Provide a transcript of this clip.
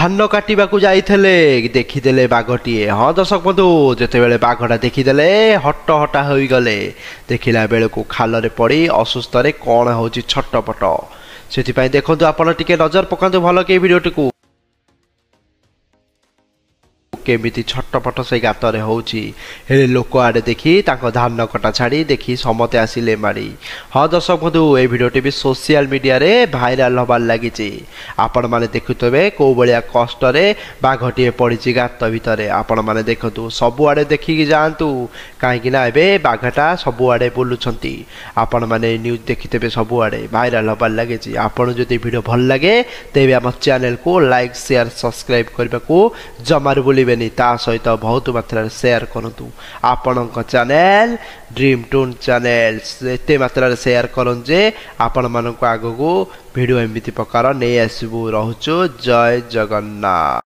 धान काटिबाकू जाइथिले देखिदेले बाघटीए। हाँ दर्शक बंधु जेतेबेले बाघटा देखिदेले हट हटा होई गले। देखिला बेलकू खालरे पड़ी असुस्थ रे कौन होची छटपट। सेथिपाई देखंतु आपण टिके नजर पकांतु भल के वीडियोटी केमिति छटपट से गातरे होची। हेले लोक आड़े देखी तांको धान कटा छाड़ी देखी समते आसिले माड़ी। हाँ दर्शक बंधु ए भिडियोटी भी सोशल मीडिया रे भाइराल हबार लागिची। आपण माने देखुतबे को बलिया कष्ट रे बाघटीए पड़ीची गात भितरे। आपण माने देखंतु सबु आड़े देखिकी जांतु काहेकि ना एबे बाघटा सबु आड़े बुलुछंती। आपण माने न्यूज देखितबे सबु आड़े भाइराल हबार लागिची। आपण जदि वीडियो भल लागे तेबे हम चैनल को लाइक शेयर सब्सक्राइब करबा को जमार बोलिबे ता सहित बहुत मात्रा शेयर करतु। आपण चैनल ड्रीम टून चैनल एते मात्रा शेयर करन जे आपण मानक आगो वीडियो एमती प्रकार नहीं आसबू। रहूचु जय जगन्नाथ।